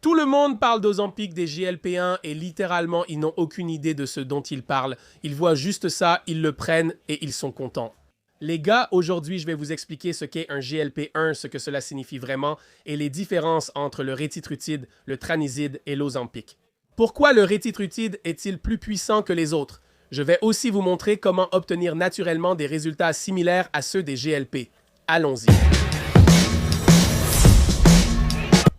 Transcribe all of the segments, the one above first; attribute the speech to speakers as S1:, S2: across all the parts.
S1: Tout le monde parle d'Ozempic, des GLP-1 et littéralement, ils n'ont aucune idée de ce dont ils parlent. Ils voient juste ça, ils le prennent et ils sont contents. Les gars, aujourd'hui, je vais vous expliquer ce qu'est un GLP-1, ce que cela signifie vraiment et les différences entre le rétitrutide, le tranizide et l'Ozempic. Pourquoi le rétitrutide est-il plus puissant que les autres? Je vais aussi vous montrer comment obtenir naturellement des résultats similaires à ceux des GLP. Allons-y.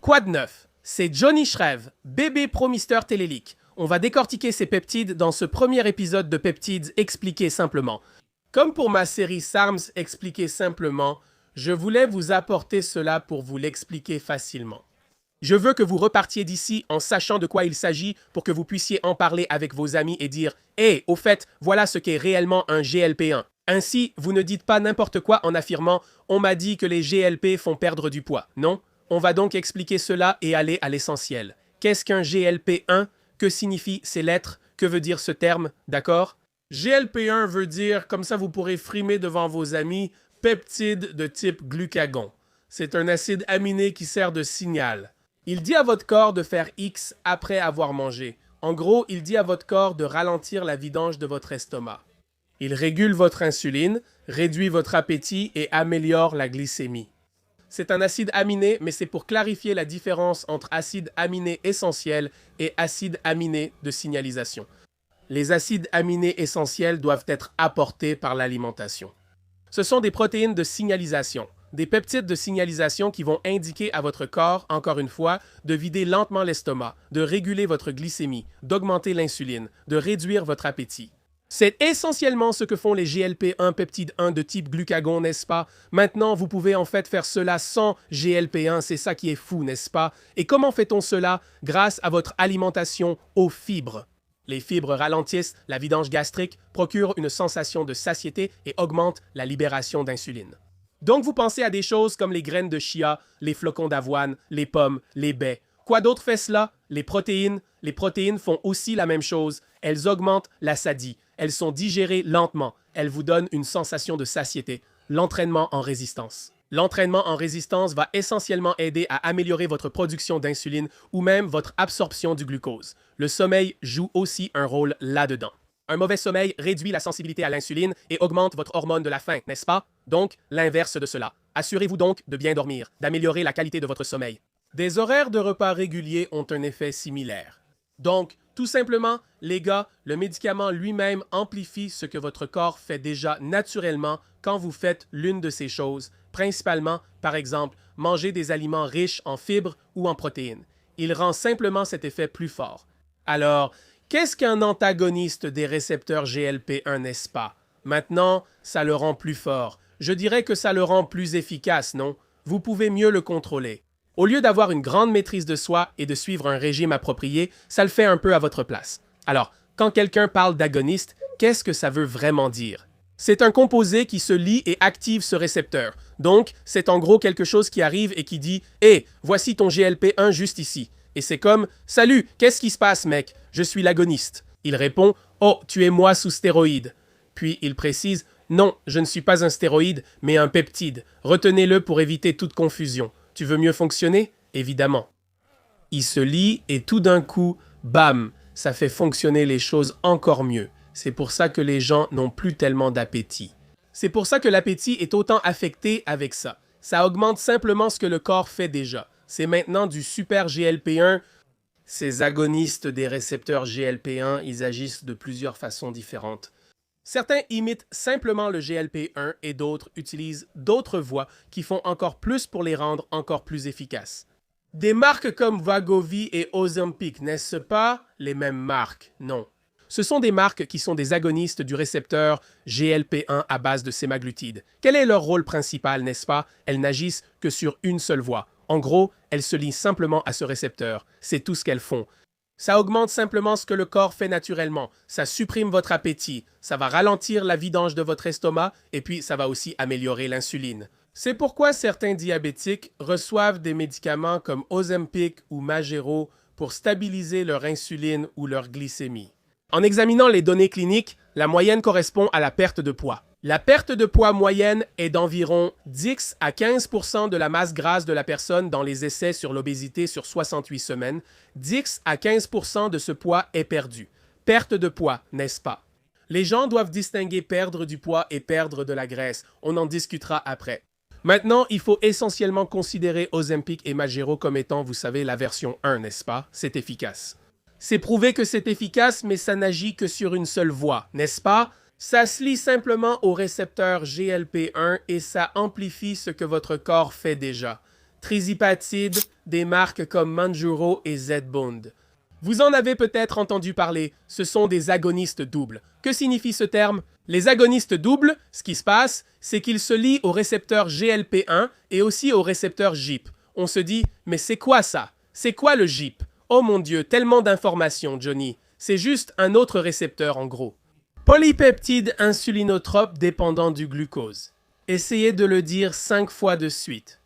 S1: Quoi de neuf? C'est Johnny Shrev, bébé promisteur télélique. On va décortiquer ces peptides dans ce premier épisode de Peptides expliqués simplement. Comme pour ma série SARMS expliqué simplement, je voulais vous apporter cela pour vous l'expliquer facilement. Je veux que vous repartiez d'ici en sachant de quoi il s'agit pour que vous puissiez en parler avec vos amis et dire « Hey, au fait, voilà ce qu'est réellement un GLP-1 ». Ainsi, vous ne dites pas n'importe quoi en affirmant « On m'a dit que les GLP font perdre du poids ». Non, on va donc expliquer cela et aller à l'essentiel. Qu'est-ce qu'un GLP-1? Que signifient ces lettres? Que veut dire ce terme? D'accord? GLP-1 veut dire, comme ça vous pourrez frimer devant vos amis, peptide de type glucagon. C'est un acide aminé qui sert de signal. Il dit à votre corps de faire X après avoir mangé. En gros, il dit à votre corps de ralentir la vidange de votre estomac. Il régule votre insuline, réduit votre appétit et améliore la glycémie. C'est un acide aminé, mais c'est pour clarifier la différence entre acide aminé essentiel et acide aminé de signalisation. Les acides aminés essentiels doivent être apportés par l'alimentation. Ce sont des protéines de signalisation, des peptides de signalisation qui vont indiquer à votre corps, encore une fois, de vider lentement l'estomac, de réguler votre glycémie, d'augmenter l'insuline, de réduire votre appétit. C'est essentiellement ce que font les GLP-1 peptide 1 de type glucagon, n'est-ce pas? Maintenant, vous pouvez en fait faire cela sans GLP-1, c'est ça qui est fou, n'est-ce pas? Et comment fait-on cela? Grâce à votre alimentation aux fibres. Les fibres ralentissent la vidange gastrique, procurent une sensation de satiété et augmentent la libération d'insuline. Donc vous pensez à des choses comme les graines de chia, les flocons d'avoine, les pommes, les baies. Quoi d'autre fait cela? Les protéines. Les protéines font aussi la même chose. Elles augmentent la satiété. Elles sont digérées lentement. Elles vous donnent une sensation de satiété. L'entraînement en résistance. L'entraînement en résistance va essentiellement aider à améliorer votre production d'insuline ou même votre absorption du glucose. Le sommeil joue aussi un rôle là-dedans. Un mauvais sommeil réduit la sensibilité à l'insuline et augmente votre hormone de la faim, n'est-ce pas? Donc, l'inverse de cela. Assurez-vous donc de bien dormir, d'améliorer la qualité de votre sommeil. Des horaires de repas réguliers ont un effet similaire. Donc, tout simplement, les gars, le médicament lui-même amplifie ce que votre corps fait déjà naturellement quand vous faites l'une de ces choses, principalement, par exemple, manger des aliments riches en fibres ou en protéines. Il rend simplement cet effet plus fort. Alors, qu'est-ce qu'un antagoniste des récepteurs GLP-1, n'est-ce pas? Maintenant, ça le rend plus fort. Je dirais que ça le rend plus efficace, non? Vous pouvez mieux le contrôler. Au lieu d'avoir une grande maîtrise de soi et de suivre un régime approprié, ça le fait un peu à votre place. Alors, quand quelqu'un parle d'agoniste, qu'est-ce que ça veut vraiment dire? C'est un composé qui se lie et active ce récepteur. Donc, c'est en gros quelque chose qui arrive et qui dit « Hé, voici ton GLP-1 juste ici. » Et c'est comme « Salut, qu'est-ce qui se passe, mec? Je suis l'agoniste. » Il répond « Oh, tu es moi sous stéroïde. » Puis il précise « Non, je ne suis pas un stéroïde, mais un peptide. Retenez-le pour éviter toute confusion. » Tu veux mieux fonctionner? Évidemment. Il se lie et tout d'un coup, bam, ça fait fonctionner les choses encore mieux. C'est pour ça que les gens n'ont plus tellement d'appétit. C'est pour ça que l'appétit est autant affecté avec ça. Ça augmente simplement ce que le corps fait déjà. C'est maintenant du super GLP-1. Ces agonistes des récepteurs GLP-1, ils agissent de plusieurs façons différentes. Certains imitent simplement le GLP-1 et d'autres utilisent d'autres voies qui font encore plus pour les rendre encore plus efficaces. Des marques comme Wegovy et Ozempic, n'est-ce pas les mêmes marques? Non. Ce sont des marques qui sont des agonistes du récepteur GLP-1 à base de sémaglutide. Quel est leur rôle principal, n'est-ce pas? Elles n'agissent que sur une seule voie. En gros, elles se lient simplement à ce récepteur. C'est tout ce qu'elles font. Ça augmente simplement ce que le corps fait naturellement. Ça supprime votre appétit. Ça va ralentir la vidange de votre estomac et puis ça va aussi améliorer l'insuline. C'est pourquoi certains diabétiques reçoivent des médicaments comme Ozempic ou Magero pour stabiliser leur insuline ou leur glycémie. En examinant les données cliniques, la moyenne correspond à la perte de poids. La perte de poids moyenne est d'environ 10 à 15% de la masse grasse de la personne dans les essais sur l'obésité sur 68 semaines. 10 à 15% de ce poids est perdu. Perte de poids, n'est-ce pas? Les gens doivent distinguer perdre du poids et perdre de la graisse. On en discutera après. Maintenant, il faut essentiellement considérer Ozempic et Mounjaro comme étant, vous savez, la version 1, n'est-ce pas? C'est efficace. C'est prouvé que c'est efficace, mais ça n'agit que sur une seule voie, n'est-ce pas? Ça se lie simplement au récepteur GLP-1 et ça amplifie ce que votre corps fait déjà. Trizipatide, des marques comme Mounjaro et Zepbound. Vous en avez peut-être entendu parler, ce sont des agonistes doubles. Que signifie ce terme? Les agonistes doubles, ce qui se passe, c'est qu'ils se lient au récepteur GLP-1 et aussi au récepteur GIP. On se dit, mais c'est quoi ça? C'est quoi le GIP? Oh mon Dieu, tellement d'informations, Johnny. C'est juste un autre récepteur en gros. Polypeptide insulinotrope dépendant du glucose. Essayez de le dire 5 fois de suite.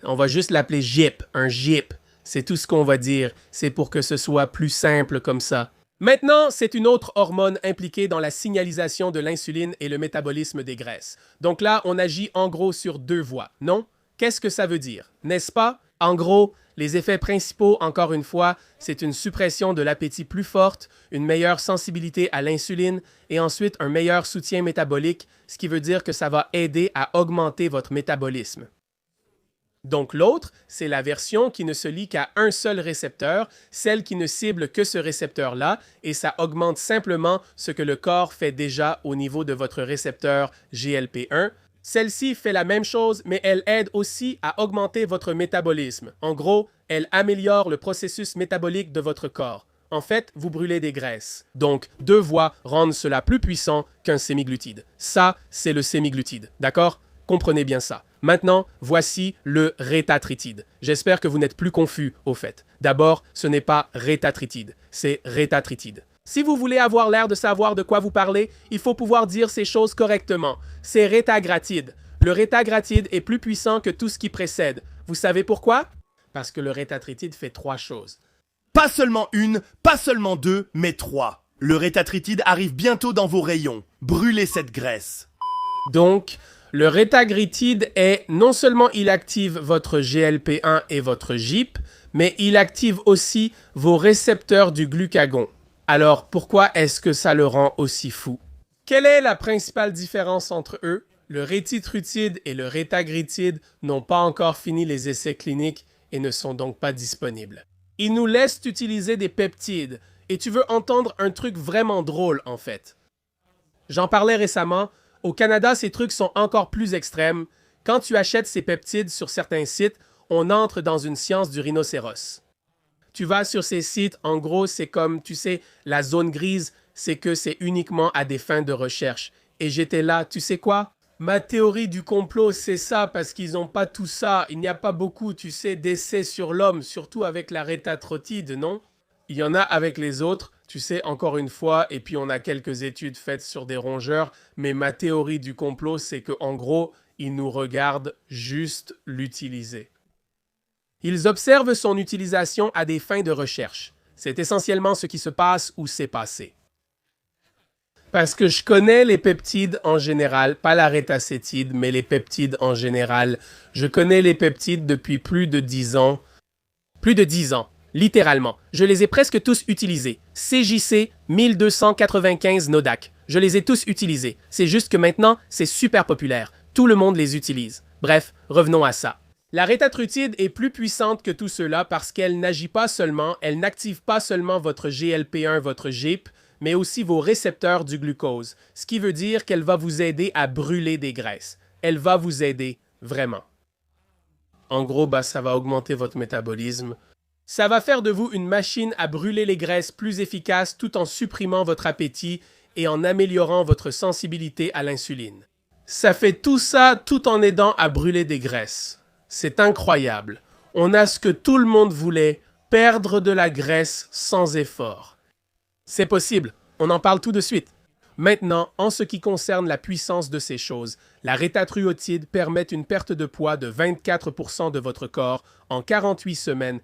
S1: On va juste l'appeler GIP, un GIP. C'est tout ce qu'on va dire. C'est pour que ce soit plus simple comme ça. Maintenant, c'est une autre hormone impliquée dans la signalisation de l'insuline et le métabolisme des graisses. Donc là, on agit en gros sur 2 voies, non? Qu'est-ce que ça veut dire? N'est-ce pas? En gros, les effets principaux, encore une fois, c'est une suppression de l'appétit plus forte, une meilleure sensibilité à l'insuline et ensuite un meilleur soutien métabolique, ce qui veut dire que ça va aider à augmenter votre métabolisme. Donc l'autre, c'est la version qui ne se lie qu'à un seul récepteur, celle qui ne cible que ce récepteur-là, et ça augmente simplement ce que le corps fait déjà au niveau de votre récepteur GLP-1. Celle-ci fait la même chose, mais elle aide aussi à augmenter votre métabolisme. En gros, elle améliore le processus métabolique de votre corps. En fait, vous brûlez des graisses. Donc, 2 voies rendent cela plus puissant qu'un sémiglutide. Ça, c'est le sémiglutide, d'accord? Comprenez bien ça. Maintenant, voici le rétatritide. J'espère que vous n'êtes plus confus, au fait. D'abord, ce n'est pas rétatritide, c'est rétatritide. Si vous voulez avoir l'air de savoir de quoi vous parlez, il faut pouvoir dire ces choses correctement. C'est rétagratide. Le rétagratide est plus puissant que tout ce qui précède. Vous savez pourquoi? Parce que le rétatritide fait 3 choses.
S2: Pas seulement 1, pas seulement 2, mais 3. Le rétatritide arrive bientôt dans vos rayons. Brûlez cette graisse.
S1: Donc, le rétagratide est non seulement il active votre GLP-1 et votre GIP, mais il active aussi vos récepteurs du glucagon. Alors, pourquoi est-ce que ça le rend aussi fou? Quelle est la principale différence entre eux? Le rétitrutide et le rétagratide n'ont pas encore fini les essais cliniques et ne sont donc pas disponibles. Ils nous laissent utiliser des peptides, et tu veux entendre un truc vraiment drôle en fait. J'en parlais récemment, au Canada, ces trucs sont encore plus extrêmes. Quand tu achètes ces peptides sur certains sites, on entre dans une science du rhinocéros. Tu vas sur ces sites, en gros, c'est comme, tu sais, la zone grise, c'est que c'est uniquement à des fins de recherche. Et j'étais là, tu sais quoi? Ma théorie du complot, c'est ça, parce qu'ils n'ont pas tout ça. Il n'y a pas beaucoup, tu sais, d'essais sur l'homme, surtout avec la rétatrotide, non? Il y en a avec les autres, tu sais, encore une fois, et puis on a quelques études faites sur des rongeurs, mais ma théorie du complot, c'est qu'en gros, ils nous regardent juste l'utiliser. Ils observent son utilisation à des fins de recherche. C'est essentiellement ce qui se passe ou s'est passé. Parce que je connais les peptides en général, pas la rétacétide, mais les peptides en général. Je connais les peptides depuis plus de 10 ans. Plus de 10 ans, littéralement. Je les ai presque tous utilisés. CJC 1295 Nodac. Je les ai tous utilisés. C'est juste que maintenant, c'est super populaire. Tout le monde les utilise. Bref, revenons à ça. La rétatrutide est plus puissante que tout cela parce qu'elle n'agit pas seulement, elle n'active pas seulement votre GLP-1, votre GIP, mais aussi vos récepteurs du glucose, ce qui veut dire qu'elle va vous aider à brûler des graisses. Elle va vous aider vraiment. En gros, ça va augmenter votre métabolisme. Ça va faire de vous une machine à brûler les graisses plus efficace tout en supprimant votre appétit et en améliorant votre sensibilité à l'insuline. Ça fait tout ça tout en aidant à brûler des graisses. C'est incroyable. On a ce que tout le monde voulait, perdre de la graisse sans effort. C'est possible, on en parle tout de suite. Maintenant, en ce qui concerne la puissance de ces choses, la rétatruotide permet une perte de poids de 24% de votre corps en 48 semaines.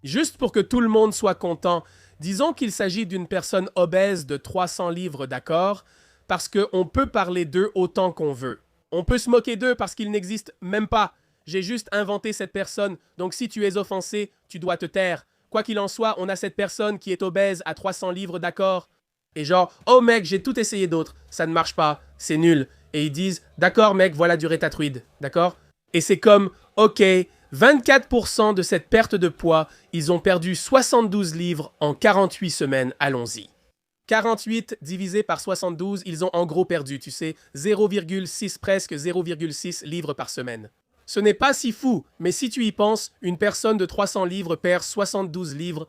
S1: Juste pour que tout le monde soit content, disons qu'il s'agit d'une personne obèse de 300 livres, d'accord? parce qu'on peut parler d'eux autant qu'on veut. On peut se moquer d'eux parce qu'ils n'existent même pas. J'ai juste inventé cette personne, donc si tu es offensé, tu dois te taire. Quoi qu'il en soit, on a cette personne qui est obèse à 300 livres, d'accord? Et genre, oh mec, j'ai tout essayé d'autre, ça ne marche pas, c'est nul. Et ils disent, d'accord mec, voilà du Rétatruide, d'accord? Et c'est comme, ok, 24% de cette perte de poids, ils ont perdu 72 livres en 48 semaines, allons-y. 48 divisé par 72, ils ont en gros perdu, tu sais, 0,6 presque 0,6 livres par semaine. Ce n'est pas si fou, mais si tu y penses, une personne de 300 livres perd 72 livres.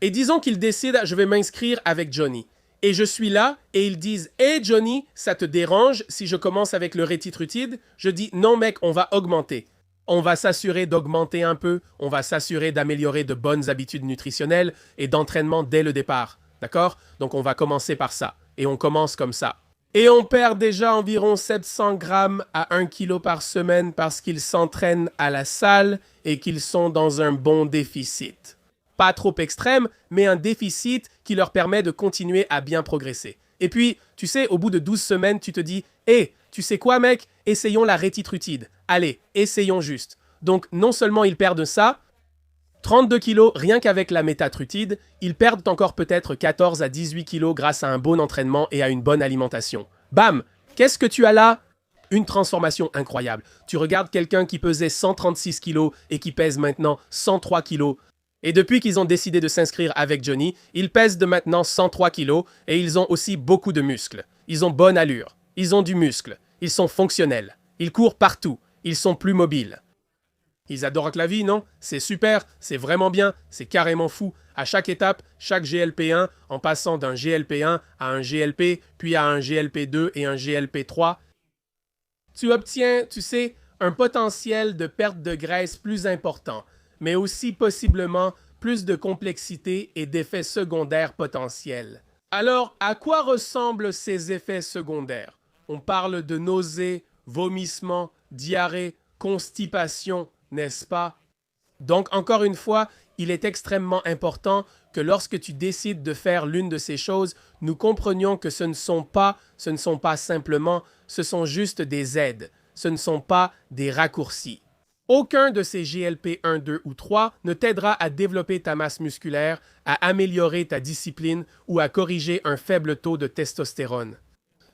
S1: Et disons qu'ils décident, je vais m'inscrire avec Johnny. Et je suis là, et ils disent, « Hey Johnny, ça te dérange si je commence avec le rétitrutide ?» Je dis, « Non mec, on va augmenter. On va s'assurer d'augmenter un peu, on va s'assurer d'améliorer de bonnes habitudes nutritionnelles et d'entraînement dès le départ. D'accord? Donc on va commencer par ça. Et on commence comme ça. Et on perd déjà environ 700 grammes à 1 kg par semaine parce qu'ils s'entraînent à la salle et qu'ils sont dans un bon déficit. Pas trop extrême, mais un déficit qui leur permet de continuer à bien progresser. Et puis, tu sais, au bout de 12 semaines, tu te dis « Hé, tu sais quoi mec? Essayons la rétitrutide. Allez, essayons juste. » Donc non seulement ils perdent ça, 32 kilos rien qu'avec la métatrutide, ils perdent encore peut-être 14 à 18 kilos grâce à un bon entraînement et à une bonne alimentation. Bam! Qu'est-ce que tu as là? Une transformation incroyable. Tu regardes quelqu'un qui pesait 136 kilos et qui pèse maintenant 103 kilos. Et depuis qu'ils ont décidé de s'inscrire avec Johnny, ils pèsent de maintenant 103 kilos et ils ont aussi beaucoup de muscles. Ils ont bonne allure. Ils ont du muscle. Ils sont fonctionnels. Ils courent partout. Ils sont plus mobiles. Ils adorent la vie, non? C'est super, c'est vraiment bien, c'est carrément fou. À chaque étape, chaque GLP-1, en passant d'un GLP-1 à un GLP, puis à un GLP-2 et un GLP-3, tu obtiens, tu sais, un potentiel de perte de graisse plus important, mais aussi possiblement plus de complexité et d'effets secondaires potentiels. Alors, à quoi ressemblent ces effets secondaires? On parle de nausées, vomissements, diarrhée, constipation, n'est-ce pas? Donc, encore une fois, il est extrêmement important que lorsque tu décides de faire l'une de ces choses, nous comprenions que ce ne sont pas simplement, ce sont juste des aides. Ce ne sont pas des raccourcis. Aucun de ces GLP 1, 2 ou 3 ne t'aidera à développer ta masse musculaire, à améliorer ta discipline ou à corriger un faible taux de testostérone.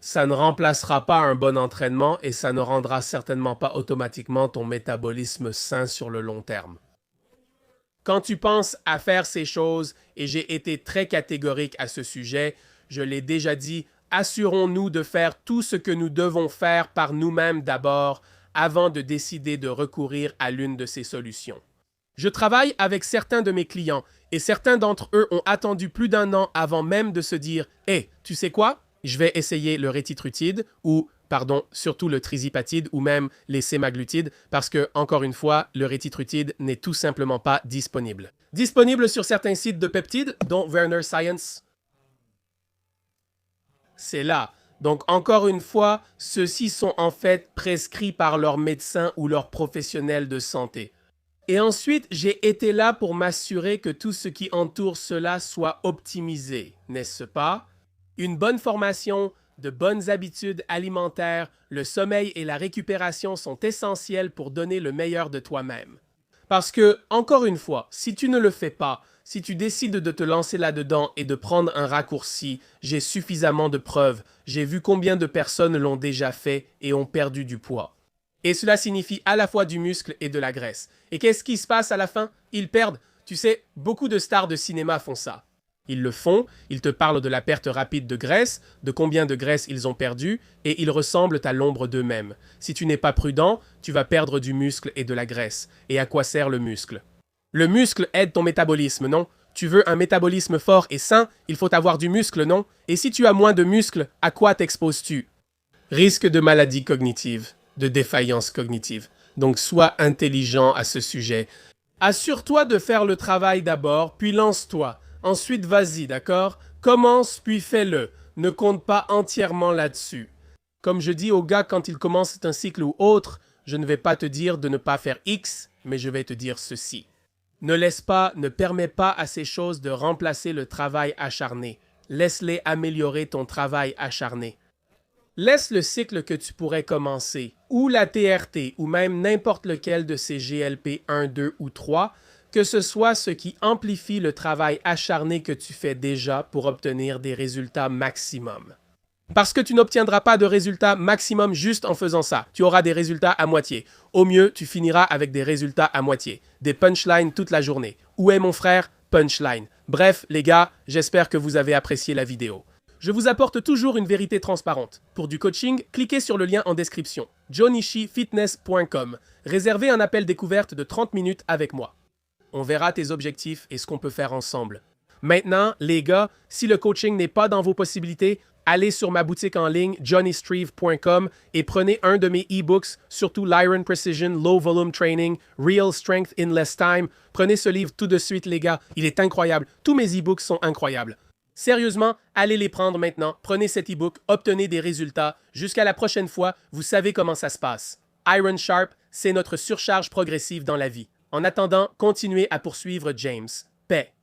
S1: Ça ne remplacera pas un bon entraînement et ça ne rendra certainement pas automatiquement ton métabolisme sain sur le long terme. Quand tu penses à faire ces choses, et j'ai été très catégorique à ce sujet, je l'ai déjà dit, assurons-nous de faire tout ce que nous devons faire par nous-mêmes d'abord avant de décider de recourir à l'une de ces solutions. Je travaille avec certains de mes clients et certains d'entre eux ont attendu plus d'1 an avant même de se dire « Hey, tu sais quoi? Je vais essayer le rétitrutide ou, surtout le trizipatide ou même les sémaglutides parce que, encore une fois, le rétitrutide n'est tout simplement pas disponible. Disponible sur certains sites de peptides, dont Werner Science. C'est là. Donc, encore une fois, ceux-ci sont en fait prescrits par leur médecin ou leur professionnel de santé. Et ensuite, j'ai été là pour m'assurer que tout ce qui entoure cela soit optimisé, n'est-ce pas? Une bonne formation, de bonnes habitudes alimentaires, le sommeil et la récupération sont essentiels pour donner le meilleur de toi-même. Parce que, encore une fois, si tu ne le fais pas, si tu décides de te lancer là-dedans et de prendre un raccourci, j'ai suffisamment de preuves. J'ai vu combien de personnes l'ont déjà fait et ont perdu du poids. Et cela signifie à la fois du muscle et de la graisse. Et qu'est-ce qui se passe à la fin? Ils perdent. Tu sais, beaucoup de stars de cinéma font ça. Ils le font, ils te parlent de la perte rapide de graisse, de combien de graisse ils ont perdu, et ils ressemblent à l'ombre d'eux-mêmes. Si tu n'es pas prudent, tu vas perdre du muscle et de la graisse. Et à quoi sert le muscle? Le muscle aide ton métabolisme, non? Tu veux un métabolisme fort et sain, il faut avoir du muscle, non? Et si tu as moins de muscle, à quoi t'exposes-tu? Risque de maladie cognitive, de défaillance cognitive. Donc sois intelligent à ce sujet. Assure-toi de faire le travail d'abord, puis lance-toi. Ensuite, vas-y, d'accord? Commence, puis fais-le. Ne compte pas entièrement là-dessus. Comme je dis aux gars quand ils commencent un cycle ou autre, je ne vais pas te dire de ne pas faire X, mais je vais te dire ceci. Ne permets pas à ces choses de remplacer le travail acharné. Laisse-les améliorer ton travail acharné. Laisse le cycle que tu pourrais commencer, ou la TRT, ou même n'importe lequel de ces GLP 1, 2 ou 3, que ce soit ce qui amplifie le travail acharné que tu fais déjà pour obtenir des résultats maximum. Parce que tu n'obtiendras pas de résultats maximum juste en faisant ça. Tu auras des résultats à moitié. Au mieux, tu finiras avec des résultats à moitié. Des punchlines toute la journée. Où est mon frère? Punchline. Bref, les gars, j'espère que vous avez apprécié la vidéo. Je vous apporte toujours une vérité transparente. Pour du coaching, cliquez sur le lien en description. jonishifitness.com. Réservez un appel découverte de 30 minutes avec moi. On verra tes objectifs et ce qu'on peut faire ensemble. Maintenant, les gars, si le coaching n'est pas dans vos possibilités, allez sur ma boutique en ligne johnnystreve.com et prenez un de mes e-books, surtout l'Iron Precision Low Volume Training, Real Strength in Less Time. Prenez ce livre tout de suite, les gars. Il est incroyable. Tous mes e-books sont incroyables. Sérieusement, allez les prendre maintenant. Prenez cet e-book, obtenez des résultats. Jusqu'à la prochaine fois, vous savez comment ça se passe. Iron Sharp, c'est notre surcharge progressive dans la vie. En attendant, continuez à poursuivre James. Paix.